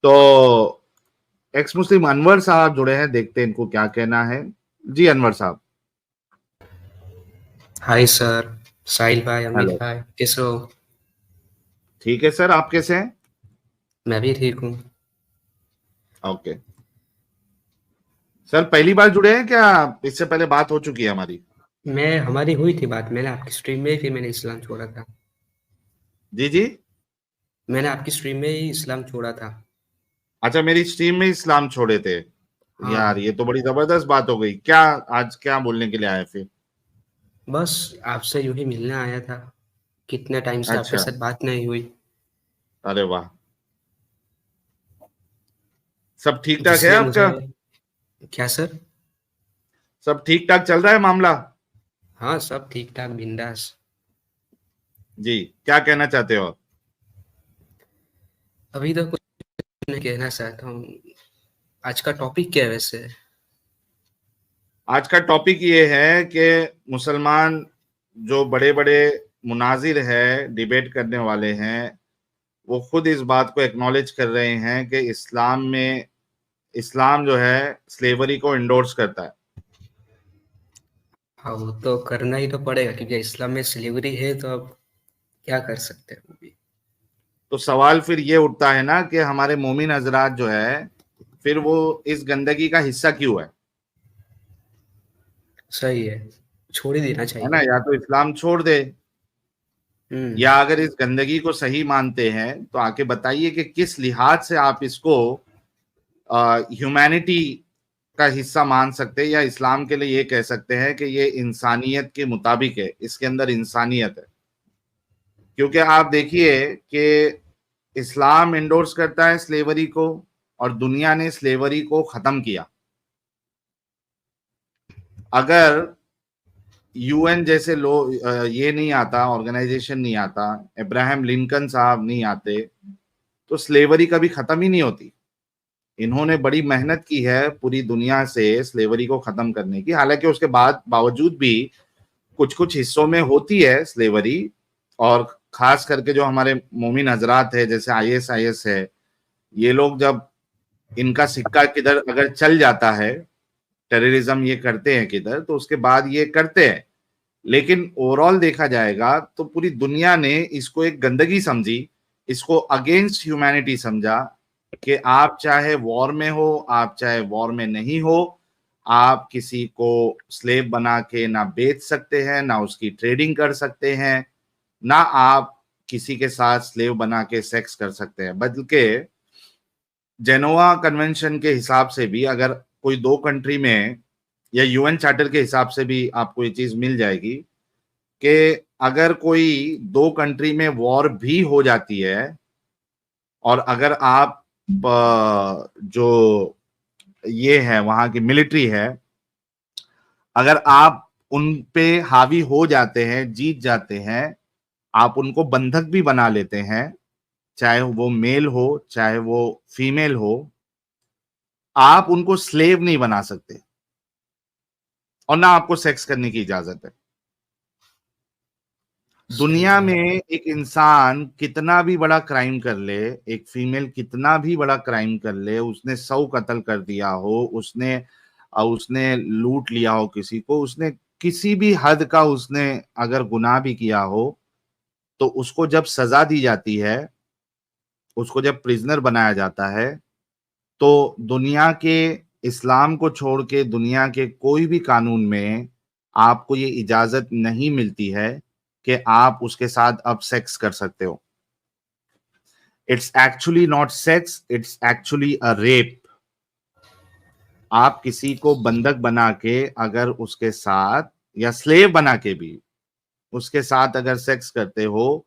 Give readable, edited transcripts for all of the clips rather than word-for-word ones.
तो एक्स मुस्लिम अनवर साहब जुड़े हैं, देखते हैं इनको क्या कहना है। जी अनवर साहब। हाय सर, साहिल भाई, अमित हेलो। भाई, कैसे हो? ठीक है सर, आप कैसे हैं? मैं भी ठीक हूँ। ओके सर, पहली बार जुड़े हैं क्या? इससे पहले बात हो चुकी है हमारी? हमारी हुई थी बात, मैंने आपकी स्ट्रीम में ही फिर मैंने इस्लाम छोड़ा था। जी जी। मैंने आपकी स्ट्रीम में ही इस्लाम छोड़ा था। अच्छा, मेरी स्ट्रीम में इस्लाम छोड़े थे? यार हाँ, ये तो बड़ी जबरदस्त बात हो गई। क्या आज क्या बोलने के लिए आए फिर? बस आपसे यूं ही मिलने आया था। कितने टाइम से आपके अच्छा। साथ बात नहीं हुई। अरे वाह। सब ठीक ठाक है जिसने मुझे। आपका? क्या सर? सब ठीक ठाक चल रहा है मामला? हाँ, सब ठीक ठाक बिंदास। जी। क्या कहना चाहते हो? अभी तो कुछ नहीं कहना चाहता हूँ। आज का टॉपिक क्या है वैसे? आज का टॉपिक ये है कि मुसलमान जो बड़े बड़े मुनाजिर है, डिबेट करने वाले हैं, वो खुद इस बात को एक्नॉलेज कर रहे हैं कि इस्लाम जो है स्लेवरी को इंडोर्स करता है। हाँ, वो तो करना ही तो पड़ेगा क्योंकि इस्लाम में स्लेवरी है, तो अब क्या कर सकते हैं वो भी। तो सवाल फिर ये उठता है ना कि हमारे मोमिन हजरात जो है, फिर वो इस गंदगी का हिस्सा क्यों सही है, छोड़ ही देना है ना? चाहिए। या तो इस्लाम छोड़ दे, हुँ। या अगर इस गंदगी को सही मानते हैं तो आके बताइए कि किस लिहाज से आप इसको ह्यूमैनिटी का हिस्सा मान सकते हैं, या इस्लाम के लिए ये कह सकते हैं कि ये इंसानियत के मुताबिक है, इसके अंदर इंसानियत है। क्योंकि आप देखिए कि इस्लाम इंडोर्स करता है स्लेवरी को, और दुनिया ने स्लेवरी को खत्म किया। अगर यूएन जैसे लोग, ये नहीं आता, ऑर्गेनाइजेशन नहीं आता, अब्राहम लिंकन साहब नहीं आते, तो स्लेवरी कभी खत्म ही नहीं होती। इन्होंने बड़ी मेहनत की है पूरी दुनिया से स्लेवरी को खत्म करने की। हालांकि उसके बाद बावजूद भी कुछ कुछ हिस्सों में होती है स्लेवरी, और खास करके जो हमारे मोमिन हजरात है जैसे आईएसआईएस है, ये लोग जब इनका सिक्का किधर अगर चल जाता है, टेररिज्म ये करते हैं किधर, तो उसके बाद ये करते हैं। लेकिन ओवरऑल देखा जाएगा तो पूरी दुनिया ने इसको एक गंदगी समझी, इसको अगेंस्ट ह्यूमैनिटी समझा, कि आप चाहे वॉर में हो, आप चाहे वॉर में नहीं हो, आप किसी को स्लेव बना के ना बेच सकते हैं, ना उसकी ट्रेडिंग कर सकते हैं, ना आप किसी के साथ स्लेव बना के सेक्स कर सकते हैं। बल्कि जेनोवा कन्वेंशन के हिसाब से भी अगर कोई दो कंट्री में, या यूएन चार्टर के हिसाब से भी आपको ये चीज मिल जाएगी कि अगर कोई दो कंट्री में वॉर भी हो जाती है, और अगर आप जो ये है वहां की मिलिट्री है, अगर आप उन पे हावी हो जाते हैं, जीत जाते हैं, आप उनको बंधक भी बना लेते हैं, चाहे वो मेल हो चाहे वो फीमेल हो, आप उनको स्लेव नहीं बना सकते, और ना आपको सेक्स करने की इजाजत है। सही दुनिया में है। एक इंसान कितना भी बड़ा क्राइम कर ले, एक फीमेल कितना भी बड़ा क्राइम कर ले, उसने 100 कत्ल कर दिया हो, उसने लूट लिया हो किसी को, उसने किसी भी हद का उसने अगर गुनाह भी किया हो, तो उसको जब सजा दी जाती है, उसको जब प्रिजनर बनाया जाता है, तो दुनिया के, इस्लाम को छोड़ के दुनिया के कोई भी कानून में आपको ये इजाजत नहीं मिलती है कि आप उसके साथ अब सेक्स कर सकते हो। It's actually not sex, it's actually a rape. आप किसी को बंधक बना के अगर उसके साथ, या स्लेव बना के भी उसके साथ अगर सेक्स करते हो,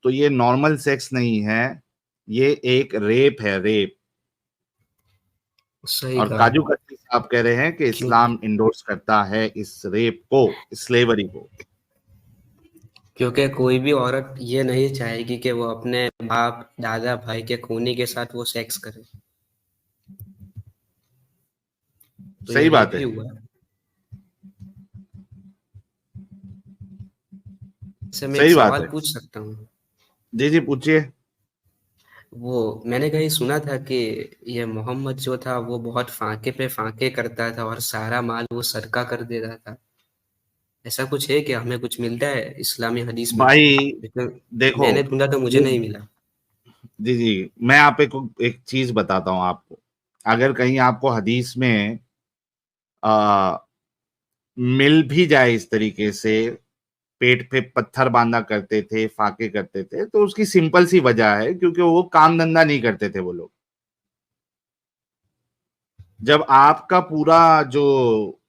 तो ये नॉर्मल सेक्स नहीं है, ये एक रेप है, रेप। सही और कहा। काजू कतली साहब कह रहे हैं कि क्योंकि इस्लाम इंडोर्स करता है इस रेप को, स्लेवरी को। क्योंकि कोई भी औरत ये नहीं चाहेगी कि वो अपने बाप, दादा, भाई के खूनी के साथ वो सेक्स करे। तो ये सही रेप बात ही है। हुआ। इससे मैं एक सही बात सवाल है। पूछ सकता हूँ? जी जी, पूछिए। वो मैंने कहीं सुना था कि ये मोहम्मद जो था वो बहुत फाके पे फाके करता था और सारा माल वो सदका कर देता था। ऐसा कुछ है क्या? हमें कुछ मिलता है इस्लामी हदीस में? भाई लेकिन देखो, मैंने ढूंढा तो मुझे ये नहीं मिला। जी जी, मैं आप एक चीज बताता हूँ आपको। अगर कहीं आपको हदीस में आ, मिल भी जाए इस तरीके से, पेट पे पत्थर बांधा करते थे, फाके करते थे, तो उसकी सिंपल सी वजह है, क्योंकि वो काम धंधा नहीं करते थे वो लोग। जब आपका पूरा जो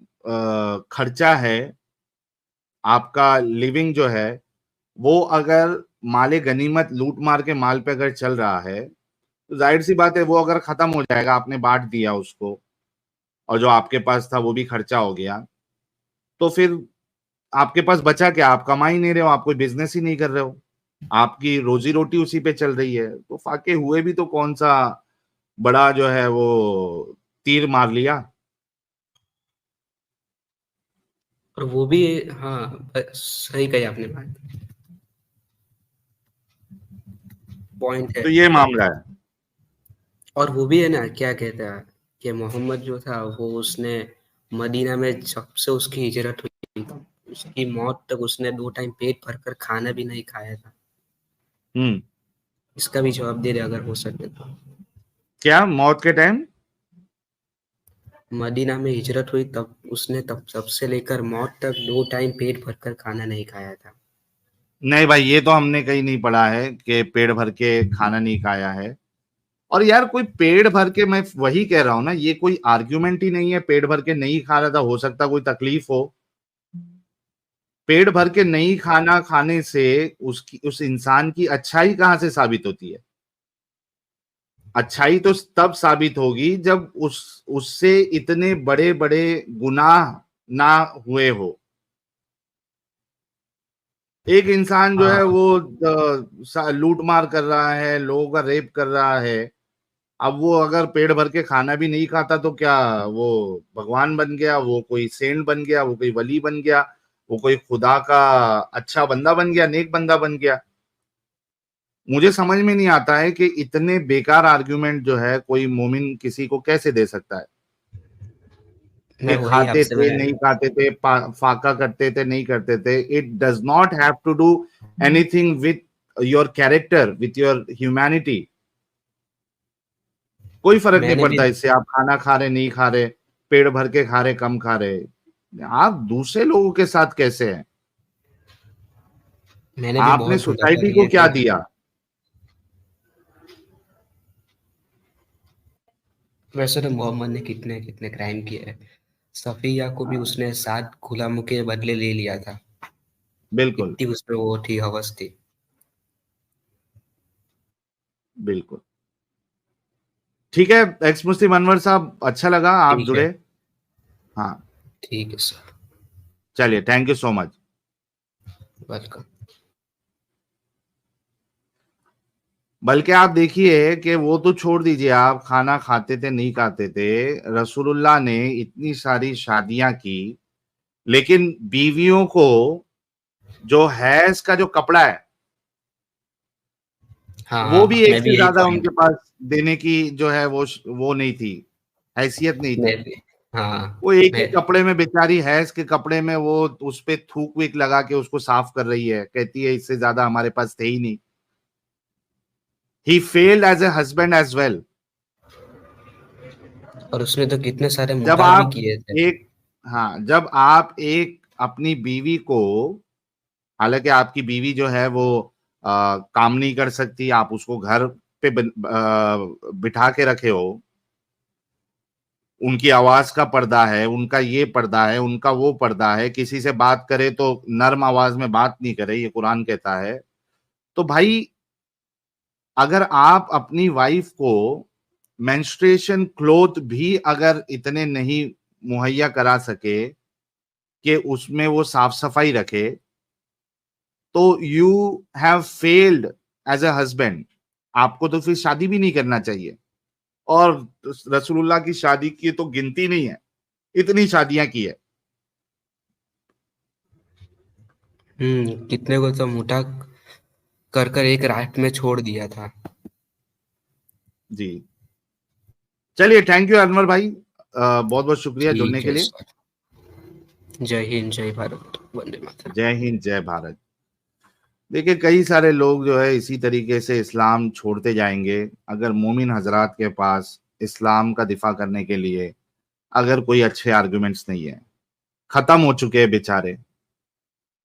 खर्चा है, आपका लिविंग जो है, वो अगर माले गनीमत लूट मार के माल पे अगर चल रहा है, तो जाहिर सी बात है वो अगर खत्म हो जाएगा, आपने बांट दिया उसको, और जो आपके पास था वो भी खर्चा हो गया, तो फिर आपके पास बचा क्या? आप कमा ही नहीं रहे हो, आप कोई बिजनेस ही नहीं कर रहे हो, आपकी रोजी रोटी उसी पे चल रही है, तो फाके हुए भी तो कौन सा बड़ा जो है वो तीर मार लिया। और वो भी हाँ, सही कही आपने बात, पॉइंट है। तो ये मामला है। और वो भी है ना, क्या कहता है कि मोहम्मद जो था वो उसने मदीना में जब से उसकी हिजरत हुई उसकी मौत तक उसने 2 टाइम पेट भरकर खाना भी नहीं खाया था। हम्म। इसका भी जवाब दे दे अगर हो सके तो। क्या मौत के टाइम? मदीना में हिजरत हुई तब उसने तब से लेकर मौत तक 2 टाइम पेट भरकर खाना नहीं खाया था। नहीं भाई, ये तो हमने कहीं नहीं पढ़ा है कि पेट भर के खाना नहीं खाया है। और यार कोई पेट भर के, मैं वही कह रहा हूं ना, ये कोई आर्ग्यूमेंट ही नहीं है। पेट भर के नहीं खा रहा था, हो सकता कोई तकलीफ हो। पेट भर के नहीं खाना खाने से उसकी, उस इंसान की अच्छाई कहाँ से साबित होती है? अच्छाई तो तब साबित होगी जब उससे इतने बड़े बड़े गुनाह ना हुए हो। एक इंसान जो है हाँ, वो लूट मार कर रहा है, लोगों का रेप कर रहा है, अब वो अगर पेट भर के खाना भी नहीं खाता तो क्या वो भगवान बन गया, वो कोई सेंट बन गया, वो कोई वली बन गया, वो कोई खुदा का अच्छा बंदा बन गया, नेक बंदा बन गया? मुझे समझ में नहीं आता है कि इतने बेकार आर्ग्यूमेंट जो है कोई मोमिन किसी को कैसे दे सकता है मैं कि वही खाते आपसे थे, मैं नहीं खाते थे, फाका करते थे, नहीं करते थे। It does not have to do anything with your character, with your humanity. कोई फर्क नहीं मैंने भी पड़ता इससे, आप खाना खा रहे नहीं खा रहे, पेट भर के खा रहे कम खा रहे, आप दूसरे लोगों के साथ कैसे हैं? मैंने भी आपने बहुत ढूंढा पर सोसाइटी को ये क्या तो दिया? वैसे तो मोहम्मद ने कितने कितने क्राइम किए हैं। सफिया को भी हाँ, उसने 7 गुलामों के बदले ले लिया था। बिल्कुल। इतनी उसमें वो थी, हवस थी। बिल्कुल। ठीक है, एक्स मुस्लिम अनवर साहब, अच्छा लगा आप ठीक है। जुड़े। हाँ, ठीक है सर। चलिए, thank you so much. Welcome. बल्कि आप देखिए कि वो तो छोड़ दीजिए, आप खाना खाते थे नहीं खाते थे, रसूलुल्लाह ने इतनी सारी शादियां की, लेकिन बीवियों को जो हैज का जो कपड़ा है, हाँ वो भी हाँ, एक मैं भी से यही ज्यादा पॉइंट। उनके पास देने की जो है वो नहीं थी, हैसियत नहीं मैं थी। भी। हाँ। वो एक ही मैं कपड़े में बेचारी, हैज के कपड़े में वो उस पे थूक वीक लगा के उसको साफ कर रही है, कहती है इससे ज्यादा हमारे पास थे ही नहीं। He failed as a husband as well. और उसने तो कितने सारे जब मुताल भी आप किए थे। एक, हाँ, जब आप एक अपनी बीवी को, हालांकि आपकी बीवी जो है वो काम नहीं कर सकती, आप उसको घर पे बिठा के रखे हो, उनकी आवाज का पर्दा है, उनका ये पर्दा है, उनका वो पर्दा है, किसी से बात करे तो नर्म आवाज में बात नहीं करे, ये कुरान कहता है। तो भाई, अगर आप अपनी वाइफ को मेंस्ट्रुएशन क्लोथ भी अगर इतने नहीं मुहैया करा सके कि उसमें वो साफ सफाई रखे, तो you have failed as a husband. आपको तो फिर शादी भी नहीं करना चाहिए। और रसूलुल्लाह की शादी की तो गिनती नहीं है, इतनी शादियां की है। कितने को तो मोटा कर कर एक रात में छोड़ दिया था। जी, चलिए, थैंक यू अनवर भाई, बहुत बहुत शुक्रिया जुड़ने ठीक के है लिए। सर। जय हिंद, जय भारत, वंदे मातरम। जय हिंद, जय भारत। देखिए, कई सारे लोग जो है इसी तरीके से इस्लाम छोड़ते जाएंगे, अगर मोमिन हजरात के पास इस्लाम का दिफा करने के लिए अगर कोई अच्छे आर्गुमेंट्स नहीं है। खत्म हो चुके हैं बेचारे,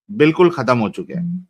बिल्कुल खत्म हो चुके हैं।